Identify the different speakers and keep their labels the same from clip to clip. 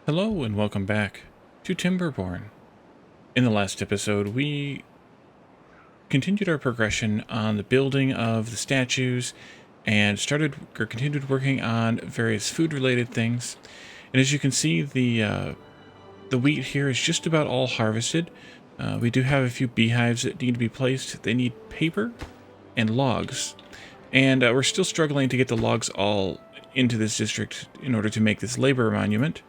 Speaker 1: Hello and welcome back to Timberborn. In the last episode, we continued our progression on the building of the statues and continued working on various food-related things. And as you can see, the wheat here is just about all harvested. We do have a few beehives that need to be placed. They need paper and logs, and we're still struggling to get the logs all into this district in order to make this labor monument.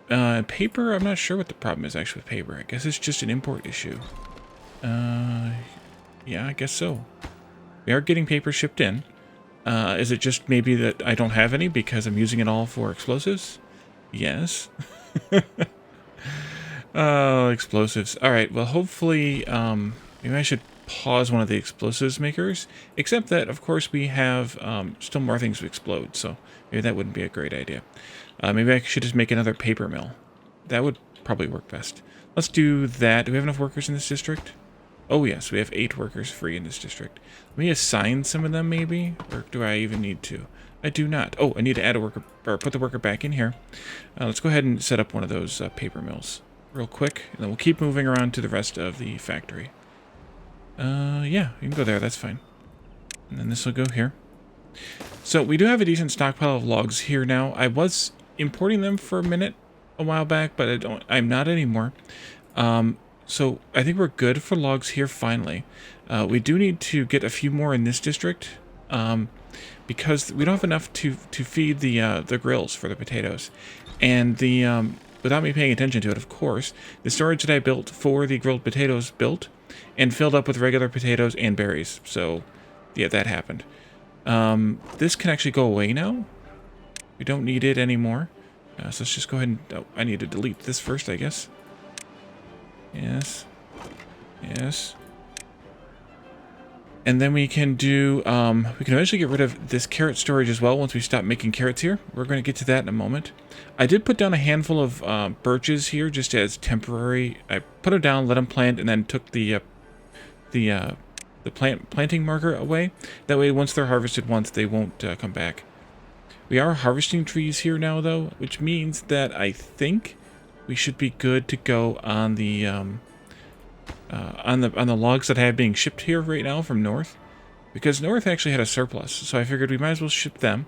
Speaker 1: Paper, I'm not sure what the problem is actually with paper. I guess it's just an import issue. Yeah, I guess so. We are getting paper shipped in. Is it just maybe that I don't have any because I'm using it all for explosives? Yes. Oh, explosives. Alright, well hopefully, maybe I should pause one of the explosives makers. Except that, of course, we have still more things to explode, so maybe that wouldn't be a great idea. Maybe I should just make another paper mill. That would probably work best. Let's do that. Do we have enough workers in this district? Oh yes, we have 8 workers free in this district. Let me assign some of them maybe? Or do I even need to? I do not. Oh, I need to add a worker, or put the worker back in here. Let's go ahead and set up one of those paper mills real quick, and then we'll keep moving around to the rest of the factory. Yeah, you can go there, that's fine. And then this will go here. So we do have a decent stockpile of logs here now. I was importing them for a minute a while back, but I'm not anymore. So I think we're good for logs here finally. We do need to get a few more in this district, because we don't have enough to feed the grills for the potatoes. And without me paying attention to it, of course, the storage that I built for the grilled potatoes built and filled up with regular potatoes and berries. So yeah, that happened. This can actually go away now. We don't need it anymore. So let's just go ahead and... Oh, I need to delete this first, I guess. Yes. Yes. And then we can do... we can eventually get rid of this carrot storage as well once we stop making carrots here. We're going to get to that in a moment. I did put down a handful of birches here just as temporary. I put them down, let them plant, and then took the planting marker away. That way, once they're harvested once, they won't come back. We are harvesting trees here now, though, which means that I think we should be good to go on the logs that have being shipped here right now from north, because north actually had a surplus, so I figured we might as well ship them.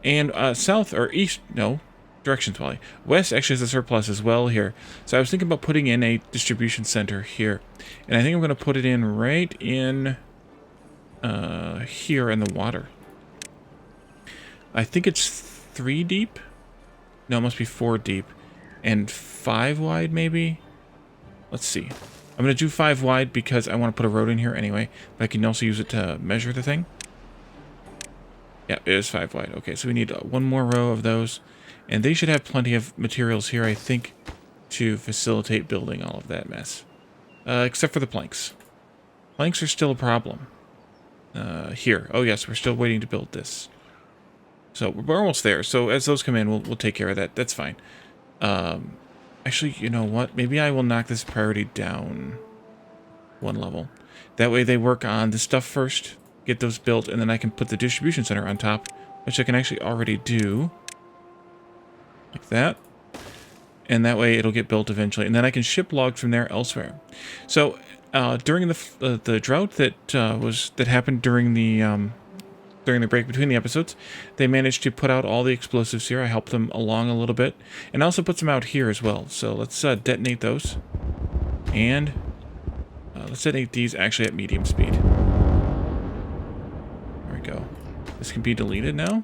Speaker 1: And south or east, no, directions, Wally. West actually has a surplus as well here, so I was thinking about putting in a distribution center here, and I think I'm going to put it in right in here in the water. I think it's 3 deep. No, it must be 4 deep. And 5 wide, maybe? Let's see. I'm going to do 5 wide because I want to put a road in here anyway. But I can also use it to measure the thing. Yeah, it is 5 wide. Okay, so we need 1 more row of those. And they should have plenty of materials here, I think, to facilitate building all of that mess. Except for the planks. Planks are still a problem. Here. Oh, yes, we're still waiting to build this. So we're almost there. So as those come in, we'll take care of that. That's fine. Actually, you know what? Maybe I will knock this priority down 1 level. That way they work on the stuff first, get those built, and then I can put the distribution center on top, which I can actually already do. Like that. And that way it'll get built eventually. And then I can ship logs from there elsewhere. So during the drought that happened during the break between the episodes, they managed to put out all the explosives here. I helped them along a little bit, and I also put some out here as well. So let's detonate those, and let's detonate these actually at medium speed. There we go. This can be deleted now,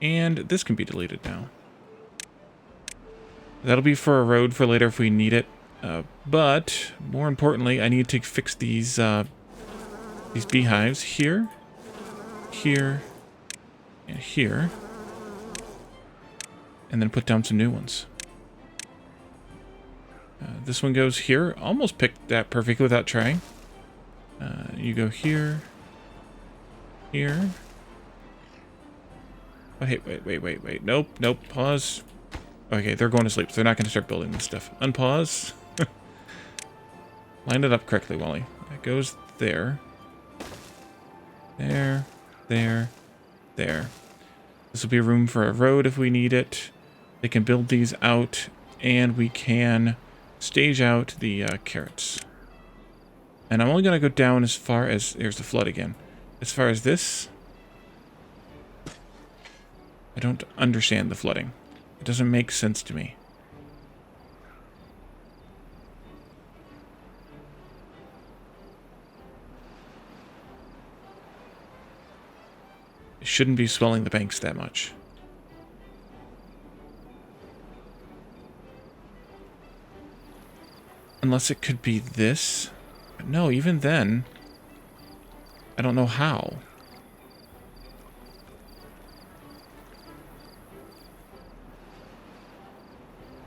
Speaker 1: and this can be deleted now. That'll be for a road for later if we need it. But more importantly, I need to fix these beehives here. Here and here, and then put down some new ones. This one goes here. Almost picked that perfectly without trying. You go here, here. Oh, hey, wait. Nope. Pause. Okay, they're going to sleep, so they're not going to start building this stuff. Unpause. Line it up correctly, Wally. That goes there. There. This will be room for a road if we need it. They can build these out, and we can stage out the carrots. And I'm only going to go down as far as... Here's the flood again. As far as this... I don't understand the flooding. It doesn't make sense to me. It shouldn't be swelling the banks that much. Unless it could be this. But no, even then, I don't know how.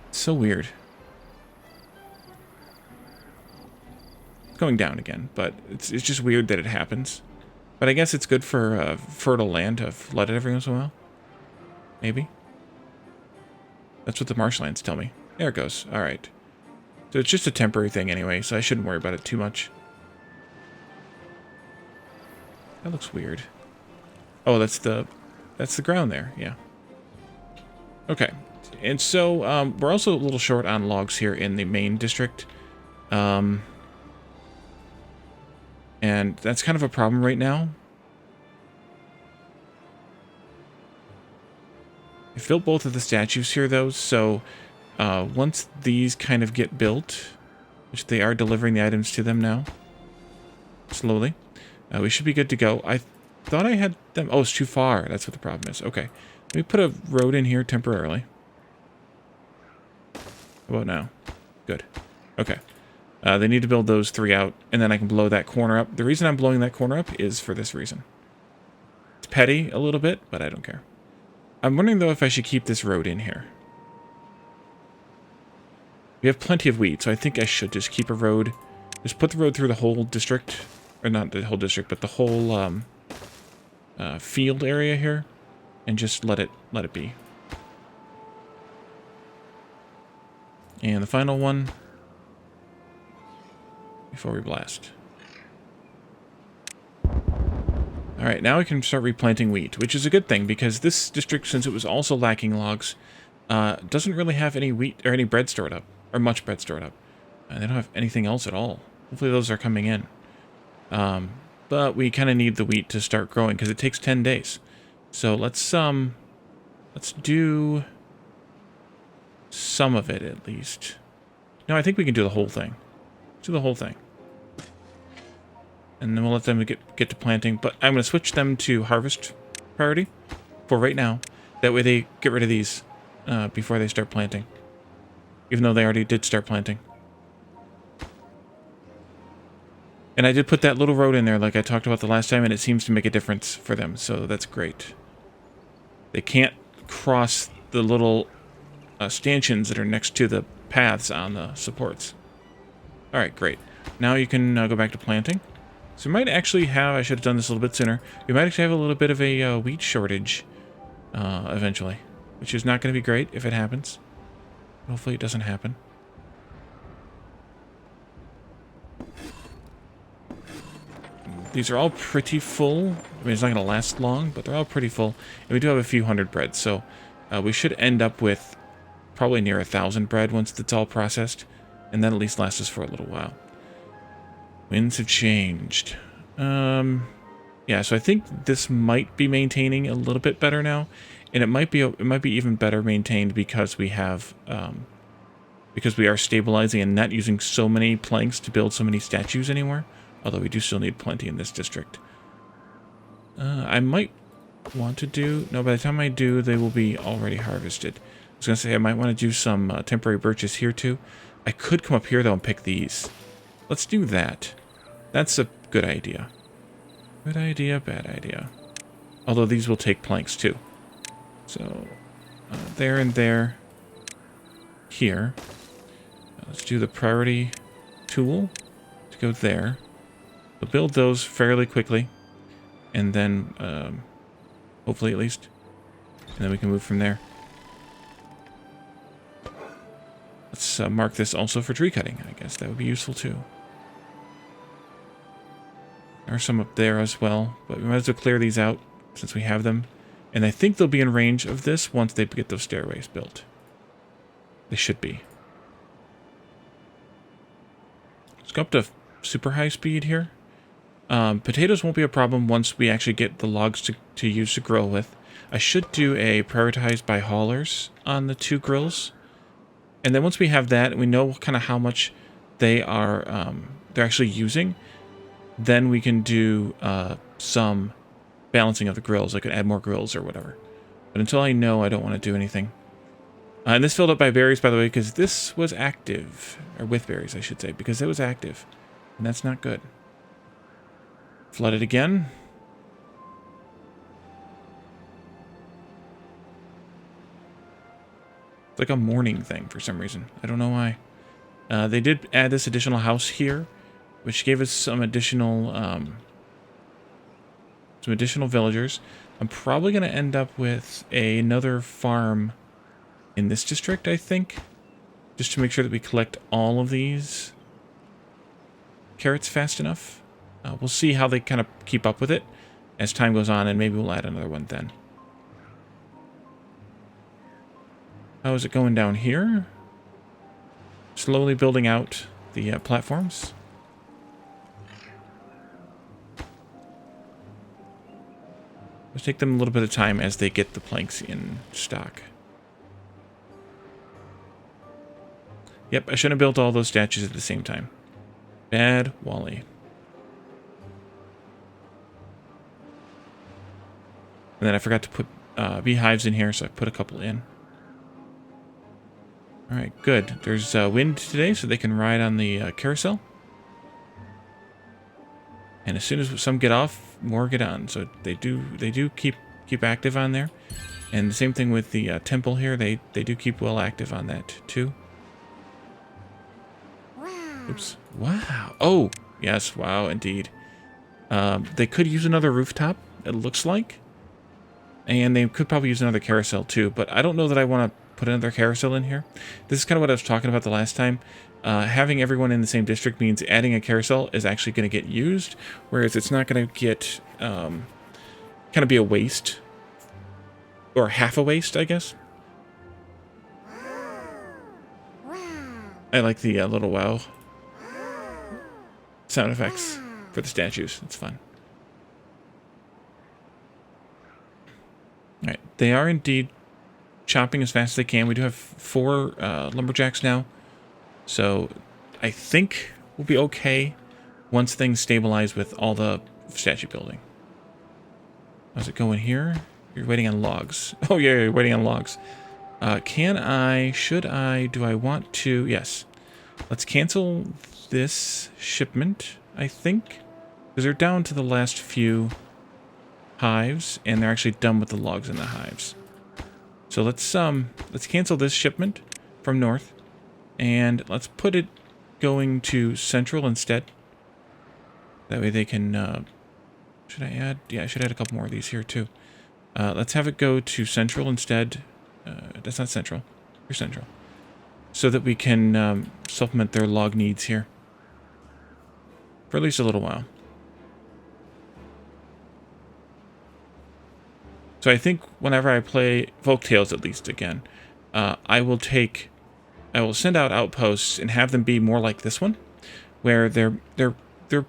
Speaker 1: It's so weird. It's going down again, but it's just weird that it happens. But I guess it's good for fertile land to flood it every once in a while. Maybe. That's what the marshlands tell me. There it goes. All right. So it's just a temporary thing anyway, so I shouldn't worry about it too much. That looks weird. Oh, that's the ground there. Yeah. Okay. And so we're also a little short on logs here in the main district. And that's kind of a problem right now. I built both of the statues here, though, so once these kind of get built, which they are delivering the items to them now, slowly, we should be good to go. I thought I had them... Oh, it's too far. That's what the problem is. Okay. Let me put a road in here temporarily. How about now? Good. Okay. They need to build those 3 out, and then I can blow that corner up. The reason I'm blowing that corner up is for this reason. It's petty a little bit, but I don't care. I'm wondering, though, if I should keep this road in here. We have plenty of wheat, so I think I should just keep a road. Just put the road through the whole district. Or not the whole district, but the whole field area here. And just let it be. And the final one. Before we blast. Alright, now we can start replanting wheat, which is a good thing, because this district, since it was also lacking logs, doesn't really have any wheat, or any bread stored up. Or much bread stored up. And they don't have anything else at all. Hopefully those are coming in. But we kind of need the wheat to start growing, because it takes 10 days. So let's do some of it, at least. No, I think we can do the whole thing. Let's do the whole thing. And then we'll let them get to planting. But I'm going to switch them to harvest priority for right now. That way they get rid of these before they start planting. Even though they already did start planting. And I did put that little road in there like I talked about the last time, and it seems to make a difference for them. So that's great. They can't cross the little stanchions that are next to the paths on the supports. Alright, great. Now you can go back to planting. So we might actually have, I should have done this a little bit sooner, we might actually have a little bit of a wheat shortage eventually. Which is not going to be great if it happens. Hopefully it doesn't happen. These are all pretty full. I mean, it's not going to last long, but they're all pretty full. And we do have a few hundred bread, so we should end up with probably near 1,000 bread once it's all processed. And that at least lasts us for a little while. Winds have changed. Yeah, so I think this might be maintaining a little bit better now. And it might be even better maintained because we have because we are stabilizing and not using so many planks to build so many statues anymore. Although we do still need plenty in this district. I might want to do... No, by the time I do, they will be already harvested. I was going to say I might want to do some temporary birches here too. I could come up here though and pick these. Let's do that. That's a good idea. Good idea, bad idea. Although these will take planks too. So, there and there. Here. Let's do the priority tool to go there. We'll build those fairly quickly. And then, hopefully at least. And then we can move from there. Let's mark this also for tree cutting. I guess that would be useful too. There are some up there as well. But we might as well clear these out since we have them. And I think they'll be in range of this once they get those stairways built. They should be. Let's go up to super high speed here. Potatoes won't be a problem once we actually get the logs to use to grill with. I should do a prioritized by haulers on the 2 grills. And then once we have that, and we know kind of how much they are, they're actually using, then we can do some balancing of the grills. I could add more grills or whatever. But until I know, I don't want to do anything. And this filled up by berries, by the way, because this was active. Or with berries, I should say, because it was active. And that's not good. Flood it again. It's like a morning thing for some reason. I don't know why. They did add this additional house here, which gave us some additional villagers. I'm probably going to end up with another farm in this district, I think, just to make sure that we collect all of these carrots fast enough. We'll see how they kind of keep up with it as time goes on, and maybe we'll add another one then. How is it going down here? Slowly building out the platforms. Let's take them a little bit of time as they get the planks in stock. Yep, I shouldn't have built all those statues at the same time. Bad Wally. And then I forgot to put beehives in here, so I put a couple in. Alright, good. There's wind today, so they can ride on the carousel. And as soon as some get off, more get on. So they do keep active on there. And the same thing with the temple here. They do keep well active on that too. Oops. Wow. Oh, yes. Wow, indeed. They could use another rooftop, it looks like. And they could probably use another carousel too, but I don't know that I want to put another carousel in here. This is kind of what I was talking about the last time. Having everyone in the same district means adding a carousel is actually going to get used, whereas it's not going to get, kind of be a waste. Or half a waste, I guess. I like the little wow sound effects for the statues. It's fun. Alright, they are indeed chopping as fast as they can. We do have 4 lumberjacks now. So I think we'll be okay once things stabilize with all the statue building. How's it going here? You're waiting on logs. Oh yeah, you're waiting on logs. Should I, do I want to? Yes. Let's cancel this shipment, I think. Because they're down to the last few hives, and they're actually done with the logs in the hives. So let's cancel this shipment from north, and let's put it going to central instead. That way they can, should I add? Yeah, I should add a couple more of these here too. Let's have it go to central instead. That's not central. You're central. So that we can supplement their log needs here. For at least a little while. So I think whenever I play Folktails, at least again, I will send out outposts and have them be more like this one, where they're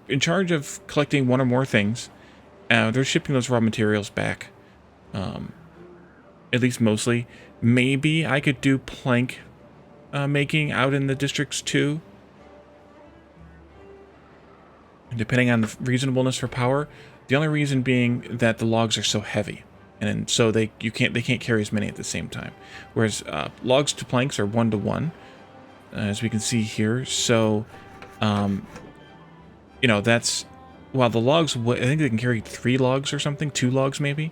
Speaker 1: in charge of collecting one or more things. They're shipping those raw materials back, at least mostly. Maybe I could do plank making out in the districts too, depending on the reasonableness for power. The only reason being that the logs are so heavy. And so they can't carry as many at the same time. Whereas logs to planks are 1-to-1, as we can see here. So, you know, that's, while the logs, I think they can carry 3 logs or something, 2 logs maybe.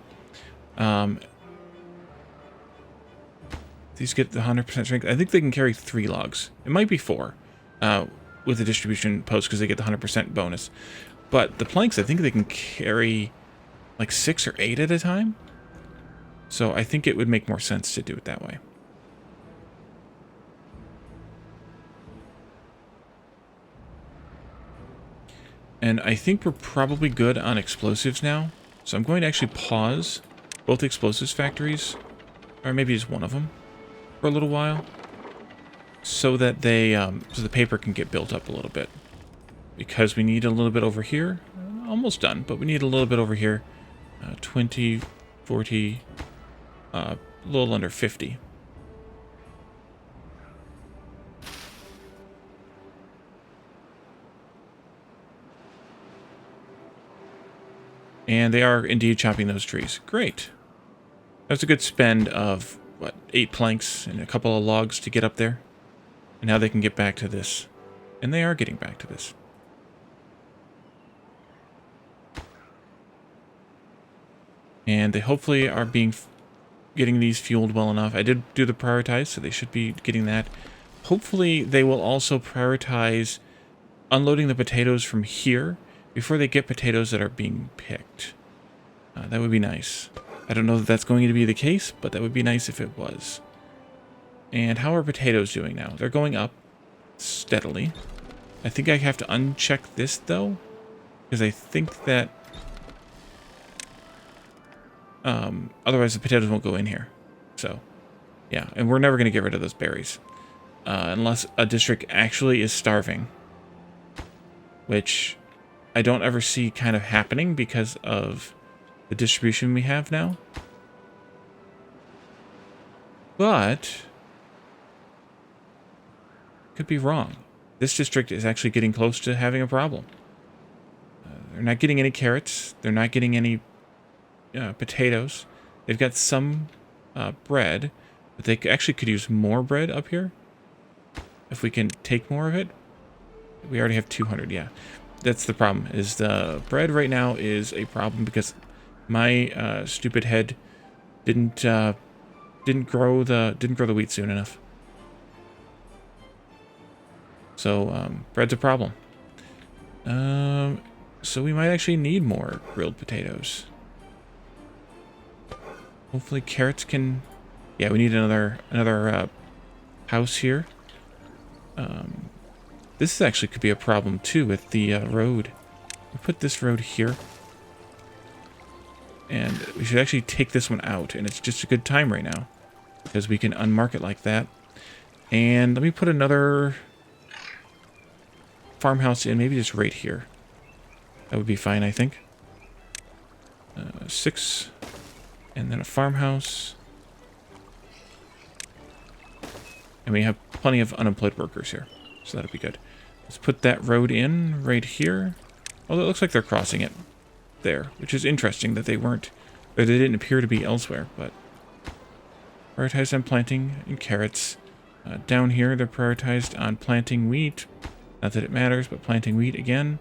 Speaker 1: These get the 100% strength. I think they can carry 3 logs. It might be 4 with the distribution post because they get the 100% bonus. But the planks, I think they can carry like 6 or 8 at a time. So I think it would make more sense to do it that way. And I think we're probably good on explosives now. So I'm going to actually pause both explosives factories, or maybe just one of them, for a little while. so that they so the paper can get built up a little bit, because we need a little bit over here. Almost done, but we need a little bit over here. 20, 40, a little under 50. And they are indeed chopping those trees. Great. That's a good spend of, what, 8 planks and a couple of logs to get up there. And now they can get back to this. And they are getting back to this. And they hopefully are getting these fueled well enough. I did do the prioritize, so they should be getting that. Hopefully they will also prioritize unloading the potatoes from here before they get potatoes that are being picked. That would be nice. I don't know that that's going to be the case, but that would be nice if it was. And how are potatoes doing now? They're going up steadily. I think I have to uncheck this, though, because I think that otherwise the potatoes won't go in here. So, yeah, and we're never going to get rid of those berries unless a district actually is starving, which I don't ever see kind of happening because of the distribution we have now. But could be wrong. This district is actually getting close to having a problem. They're not getting any carrots. They're not getting any potatoes. They've got some bread, but they actually could use more bread up here. If we can take more of it. We already have 200, yeah. That's the problem, is the bread right now is a problem because my stupid head didn't grow the wheat soon enough. So bread's a problem. So we might actually need more grilled potatoes. Hopefully carrots can. Yeah, we need another house here. This actually could be a problem too with the road. We put this road here. And we should actually take this one out. And it's just a good time right now, because we can unmark it like that. And let me put another farmhouse in, maybe just right here. That would be fine, I think. 6. And then a farmhouse. And we have plenty of unemployed workers here. So that'll be good. Let's put that road in right here. Although it looks like they're crossing it there, which is interesting that they weren't, or they didn't appear to be elsewhere, but prioritized on planting and carrots. Down here, they're prioritized on planting wheat. Not that it matters, but planting wheat again.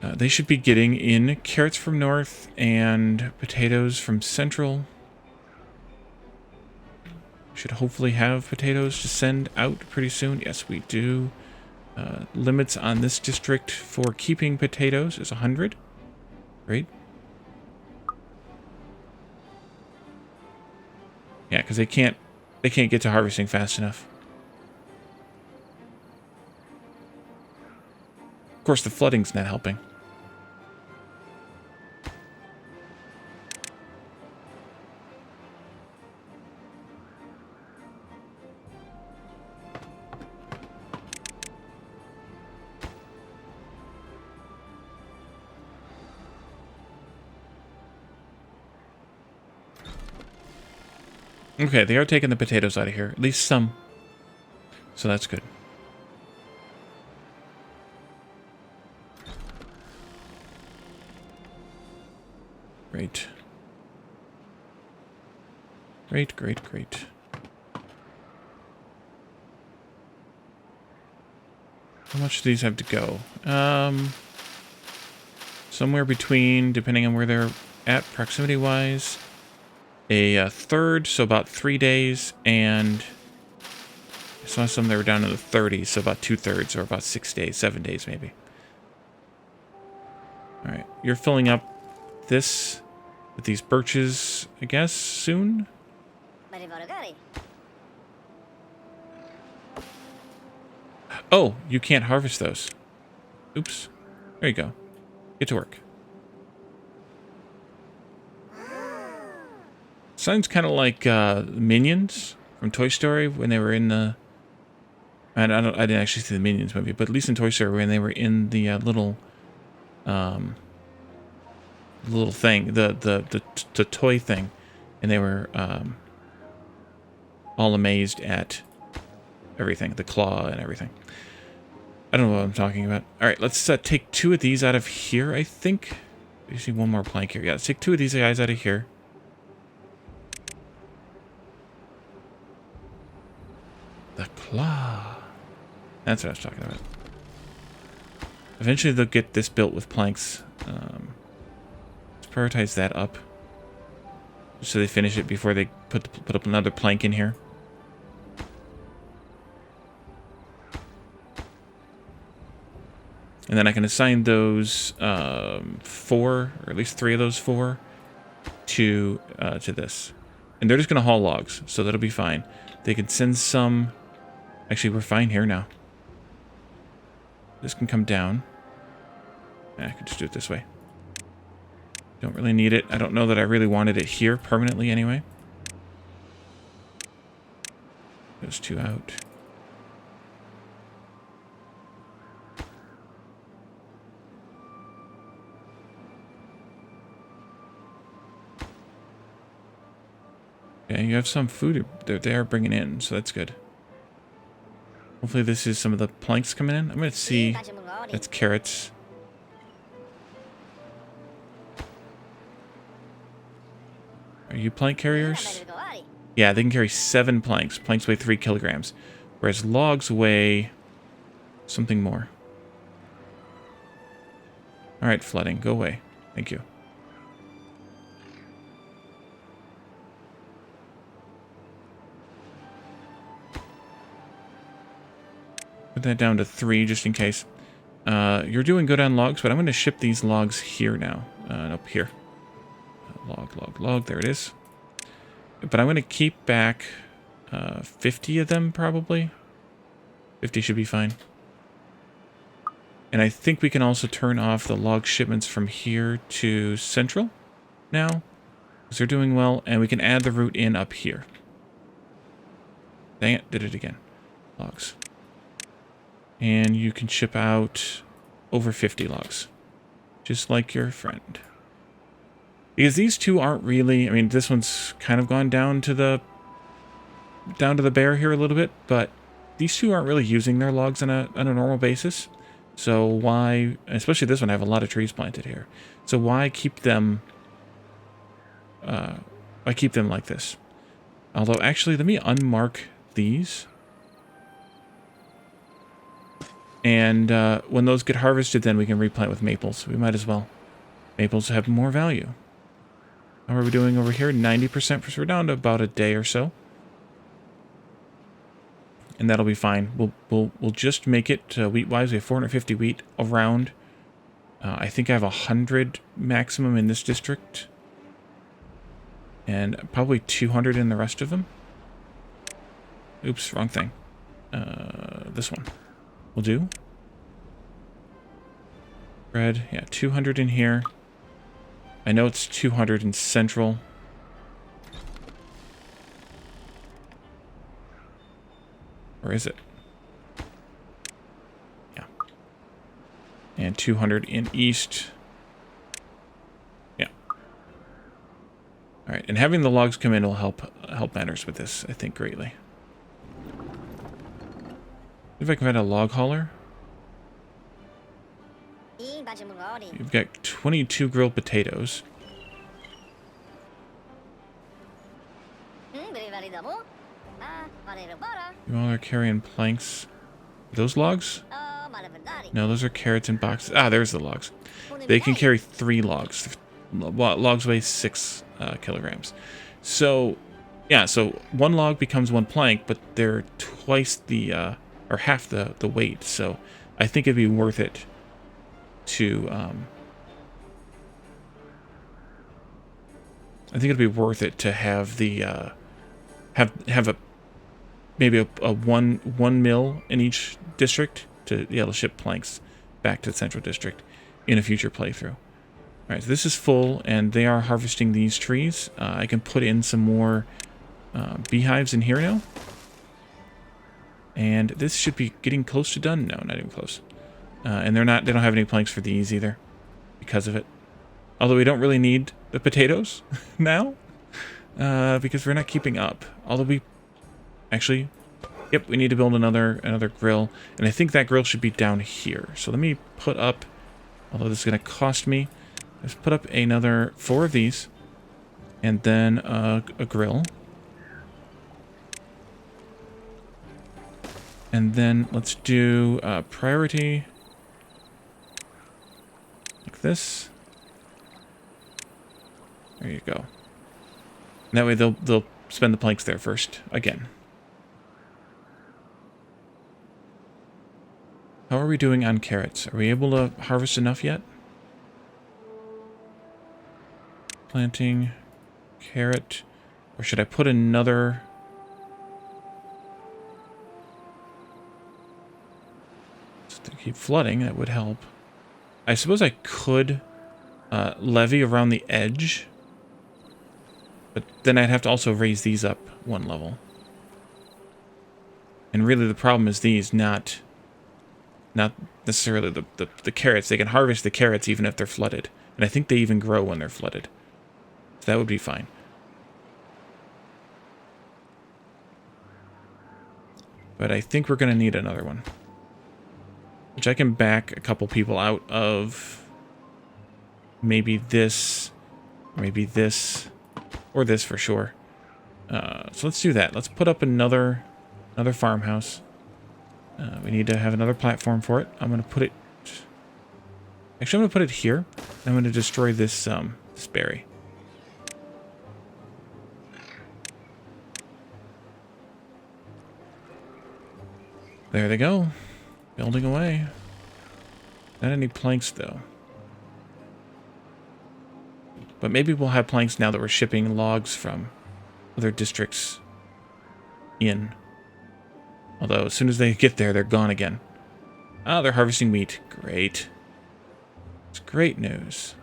Speaker 1: They should be getting in carrots from north and potatoes from central. Should hopefully have potatoes to send out pretty soon. Yes, we do. Limits on this district for keeping potatoes is 100. Great. Yeah, because they can't get to harvesting fast enough. Of course, the flooding's not helping. Okay, they are taking the potatoes out of here. At least some. So that's good. Great. Great, great, great. How much do these have to go? Somewhere between, depending on where they're at proximity-wise, a third, so about 3 days, and I saw some that were down in the 30s, so about 2/3, or about 6 days, 7 days maybe. Alright, you're filling up this with these birches, I guess, soon? Oh, you can't harvest those. Oops. There you go. Get to work. Sounds kind of like Minions from Toy Story when they were in the... I didn't actually see the Minions movie, but at least in Toy Story when they were in the little thing, the toy thing, and they were all amazed at everything, the claw and everything. I don't know what I'm talking about. All right, let's take 2 of these out of here, I think. You see one more plank here. Yeah, let's take 2 of these guys out of here. The claw. That's what I was talking about. Eventually they'll get this built with planks. Let's prioritize that up, so they finish it before they put up another plank in here. And then I can assign those 4, or at least 3 of those 4, to this. And they're just going to haul logs, so that'll be fine. They can send some... Actually, we're fine here now. This can come down. I can just do it this way. Don't really need it. I don't know that I really wanted it here permanently anyway. Those 2 out. Yeah, you have some food they are bringing in, so that's good. Hopefully this is some of the planks coming in. I'm going to see... That's carrots. Are you plank carriers? Yeah, they can carry 7 planks. Planks weigh 3 kilograms. Whereas logs weigh something more. Alright, flooding. Go away. Thank you. Put that down to 3 just in case. You're doing good on logs, but I'm going to ship these logs here now. Up here. Log. There it is. But I'm going to keep back 50 of them, probably. 50 should be fine. And I think we can also turn off the log shipments from here to Central now, because they're doing well, and we can add the route in up here. Dang it, did it again. Logs. And you can ship out over 50 logs, just like your friend. Because these 2 aren't really, I mean, this one's kind of gone down to the bear here a little bit, but these 2 aren't really using their logs on a normal basis. So why, especially this one, I have a lot of trees planted here. So why keep them, like this? Although actually, let me unmark these. And when those get harvested, then we can replant with maples. We might as well. Maples have more value. How are we doing over here? 90%. We're down to about a day or so. And that'll be fine. We'll just make it wheat-wise. We have 450 wheat around. I think I have 100 maximum in this district. And probably 200 in the rest of them. Oops, wrong thing. This one will do. Bread, yeah, 200 in here. I know it's 200 in Central. Or is it? Yeah. And 200 in East. Yeah. All right, and having the logs come in will help matters with this, I think, greatly. See if I can find a log hauler. You've got 22 grilled potatoes. You all are carrying planks. Those logs? No, those are carrots in boxes. Ah, there's the logs. They can carry 3 logs. Logs weigh 6 kilograms. So, yeah, so 1 log becomes 1 plank, but they're twice the, or half the weight. So I think it'd be worth it to, have the, have a, maybe a one mill in each district to be able to ship planks back to the Central District in a future playthrough. Alright, so this is full, and they are harvesting these trees. I can put in some more beehives in here now. And this should be getting close to done. No, not even close. And they don't have any planks for these either because of it. Although we don't really need the potatoes now because we're not keeping up. Although we actually, yep, we need to build another grill. And I think that grill should be down here. So let me put up, although this is going to cost me, let's put up another 4 of these and then a grill. And then let's do priority like this. There you go. And that way they'll spend the planks there first again. How are we doing on carrots? Are we able to harvest enough yet? Planting carrot, or should I put another? To keep flooding, that would help. I suppose I could levee around the edge, but then I'd have to also raise these up 1 level. And really the problem is these, not necessarily the carrots. They can harvest the carrots even if they're flooded. And I think they even grow when they're flooded. So that would be fine. But I think we're going to need another one. Which I can back a couple people out of maybe this, or this for sure. So let's do that. Let's put up another farmhouse. We need to have another platform for it. I'm going to put it... Actually, I'm going to put it here. I'm going to destroy this, this berry. There they go. Building away. Not any planks, though. But maybe we'll have planks now that we're shipping logs from other districts in. Although, as soon as they get there, they're gone again. Ah, they're harvesting wheat. Great. It's great news.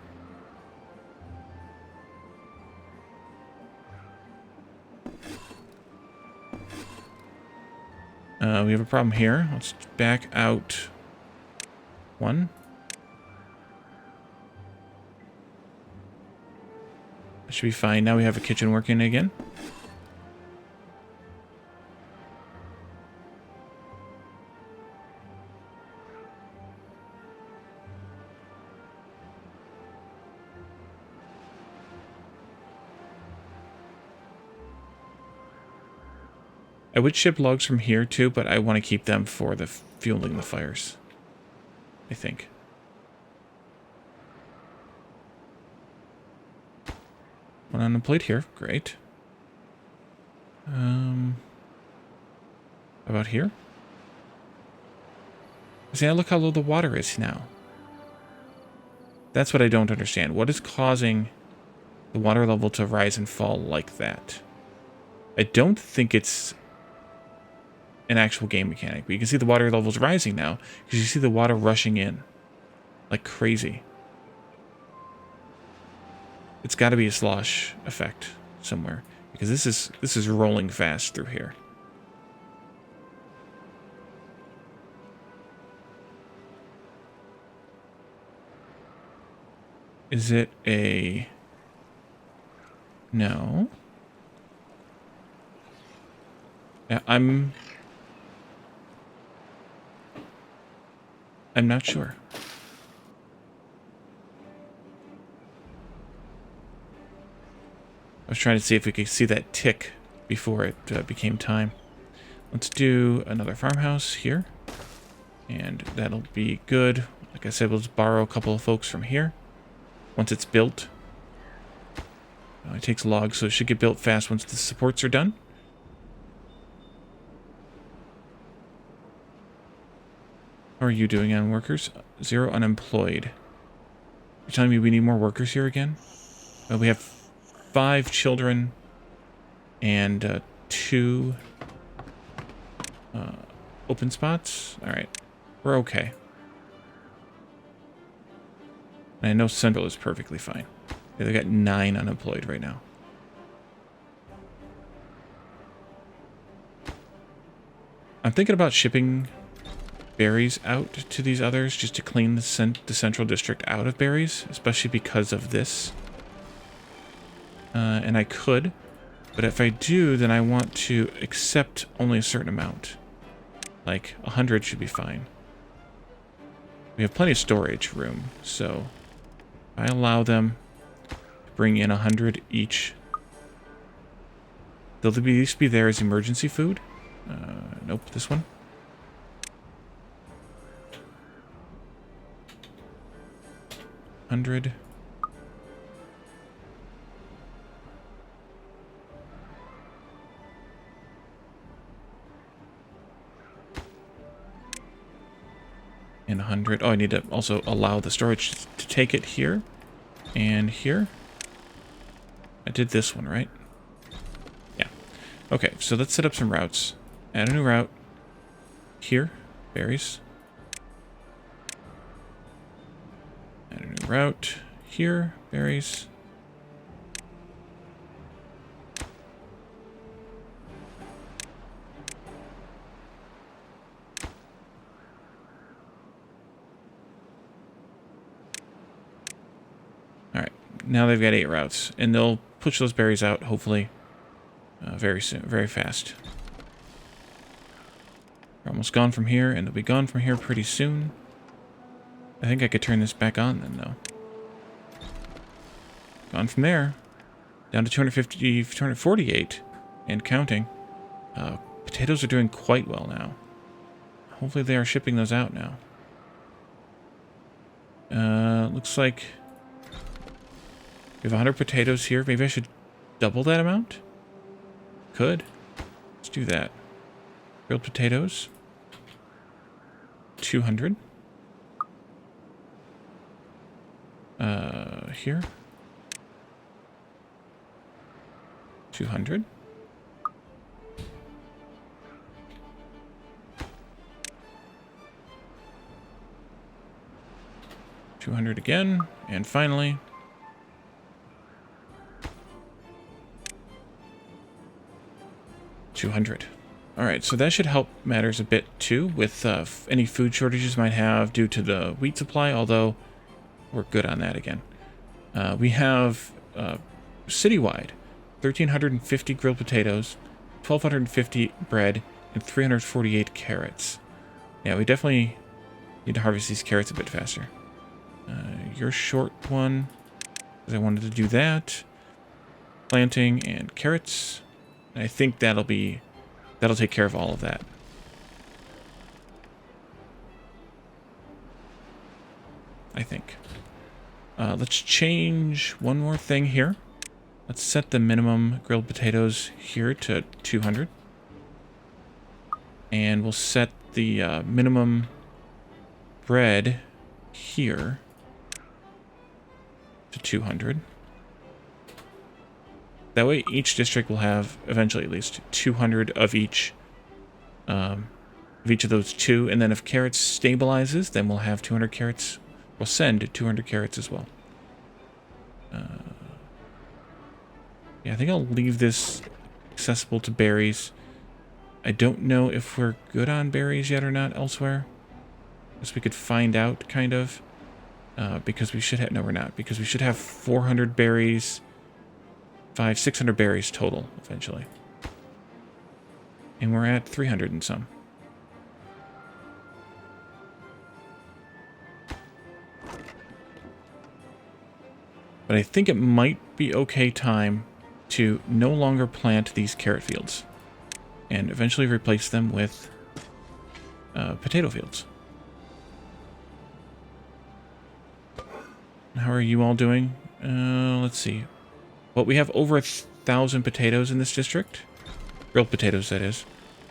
Speaker 1: We have a problem here. Let's back out 1. That should be fine. Now we have a kitchen working again. I would ship logs from here too, but I want to keep them for the fueling the fires, I think. One on the plate here. Great. How about here? See, now look how low the water is now. That's what I don't understand. What is causing the water level to rise and fall like that? I don't think it's an actual game mechanic, but you can see the water levels rising now because you see the water rushing in like crazy. It's got to be a slosh effect somewhere because this is rolling fast through here. Is it a... No. Yeah, I'm not sure. I was trying to see if we could see that tick before it became time. Let's do another farmhouse here. And that'll be good. Like I said, we'll just borrow a couple of folks from here. Once it's built. It takes logs, so it should get built fast once the supports are done. How are you doing on workers? 0 unemployed. You're telling me we need more workers here again? Well, we have 5 children and 2 open spots. All right, we're okay. And I know Central is perfectly fine. Yeah, they got 9 unemployed right now. I'm thinking about shipping berries out to these others just to clean the central district out of berries, especially because of this. And I could, but if I do, then I want to accept only a certain amount. Like 100 should be fine. We have plenty of storage room, so I allow them to bring in 100 each. They'll at least be there as emergency food. Nope, this one. $100. And 100. Oh, I need to also allow the storage to take it here and here. I did this one, right? Yeah. Okay, so let's set up some routes. Add a new route. Here, berries. Add a new route. Here, berries. Alright, now they've got 8 routes, and they'll push those berries out, hopefully, very soon, very fast. They're almost gone from here, and they'll be gone from here pretty soon. I think I could turn this back on then, though. Gone from there. Down to 250, 248, and counting. Potatoes are doing quite well now. Hopefully they are shipping those out now. Looks like we have 100 potatoes here. Maybe I should double that amount? Could. Let's do that. Grilled potatoes. 200. Here. 200. $200 again, and finally $200. All right, so that should help matters a bit too with any food shortages might have due to the wheat supply, although we're good on that again. We have citywide 1,350 grilled potatoes, 1,250 bread, and 348 carrots. Yeah, we definitely need to harvest these carrots a bit faster. You're short one, because I wanted to do that. Planting and carrots. And I think that'll take care of all of that. I think. Let's change one more thing here. Let's set the minimum grilled potatoes here to 200. And we'll set the minimum bread here to 200. That way each district will have eventually at least 200 of each of those two, and then if carrots stabilizes, then we'll have 200 carrots. We'll send 200 carrots as well. Yeah, I think I'll leave this accessible to berries. I don't know if we're good on berries yet or not elsewhere. I guess we could find out, kind of. Because we should have... No, we're not. Because we should have 400 berries. 600 berries total, eventually. And we're at 300 and some. But I think it might be okay time to no longer plant these carrot fields. And eventually replace them with potato fields. How are you all doing? Let's see. Well, we have over 1,000 potatoes in this district. Grilled potatoes, that is.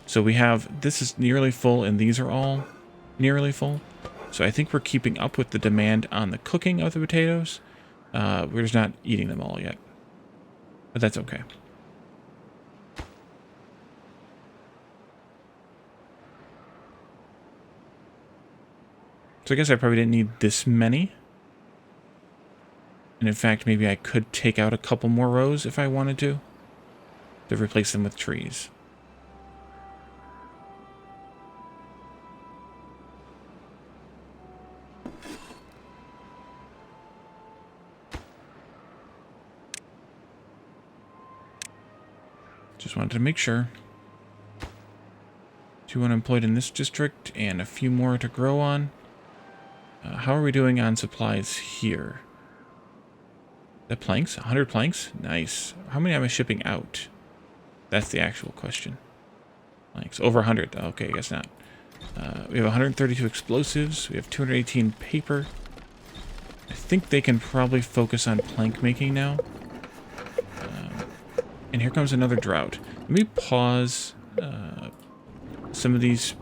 Speaker 1: So we have... This is nearly full, and these are all nearly full. So I think we're keeping up with the demand on the cooking of the potatoes. We're just not eating them all yet. But that's okay. So I guess I probably didn't need this many. And in fact, maybe I could take out a couple more rows if I wanted to replace them with trees. Just wanted to make sure. 2 unemployed in this district and a few more to grow on. How are we doing on supplies here? The planks? 100 planks? Nice. How many am I shipping out? That's the actual question. Planks. Over 100. Okay, I guess not. We have 132 explosives. We have 218 paper. I think they can probably focus on plank making now. And here comes another drought. Let me pause some of these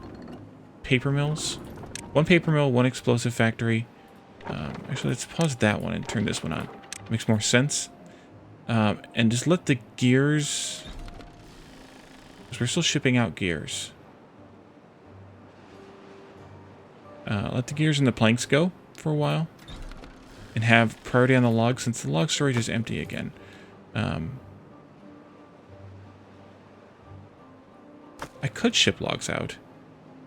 Speaker 1: paper mills. 1 paper mill, 1 explosive factory. Actually, let's pause that one and turn this one on. Makes more sense. And just let the gears... Because we're still shipping out gears. Let the gears and the planks go for a while. And have priority on the log since the log storage is empty again. I could ship logs out.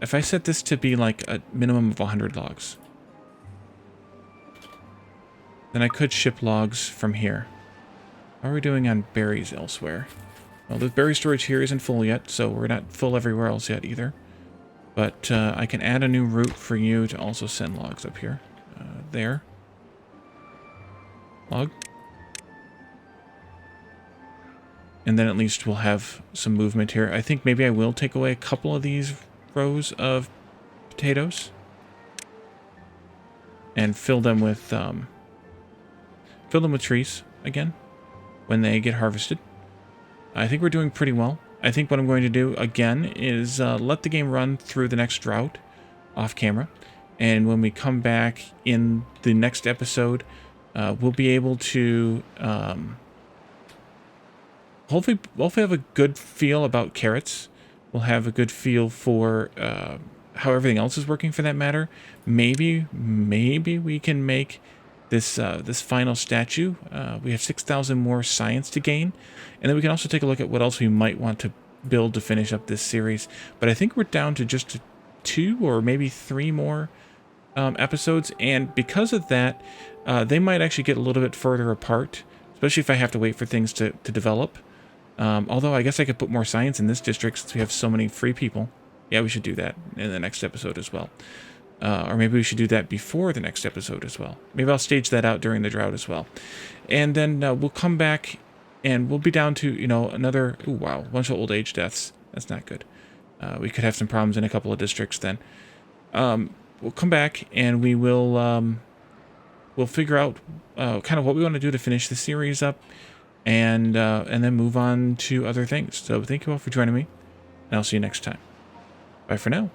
Speaker 1: If I set this to be like a minimum of 100 logs. Then I could ship logs from here. How are we doing on berries elsewhere? Well, the berry storage here isn't full yet, so we're not full everywhere else yet either. But I can add a new route for you to also send logs up here. There. Log. And then at least we'll have some movement here. I think maybe I will take away a couple of these rows of potatoes. And fill them with trees again when they get harvested. I think we're doing pretty well. I think what I'm going to do again is let the game run through the next drought off camera. And when we come back in the next episode, we'll be able to hopefully have a good feel about carrots. We'll have a good feel for how everything else is working for that matter. Maybe we can make this this final statue. We have 6,000 more science to gain. And then we can also take a look at what else we might want to build to finish up this series. But I think we're down to just 2 or maybe 3 more episodes. And because of that, they might actually get a little bit further apart, especially if I have to wait for things to develop. Although I guess I could put more science in this district since we have so many free people. Yeah, we should do that in the next episode as well. Or maybe we should do that before the next episode as well. Maybe I'll stage that out during the drought as well. And then we'll come back and we'll be down to, you know, another... Ooh, wow, bunch of old age deaths. That's not good. We could have some problems in a couple of districts then. We'll come back and we will... we'll figure out kind of what we want to do to finish the series up. And then move on to other things. So thank you all for joining me. And I'll see you next time. Bye for now.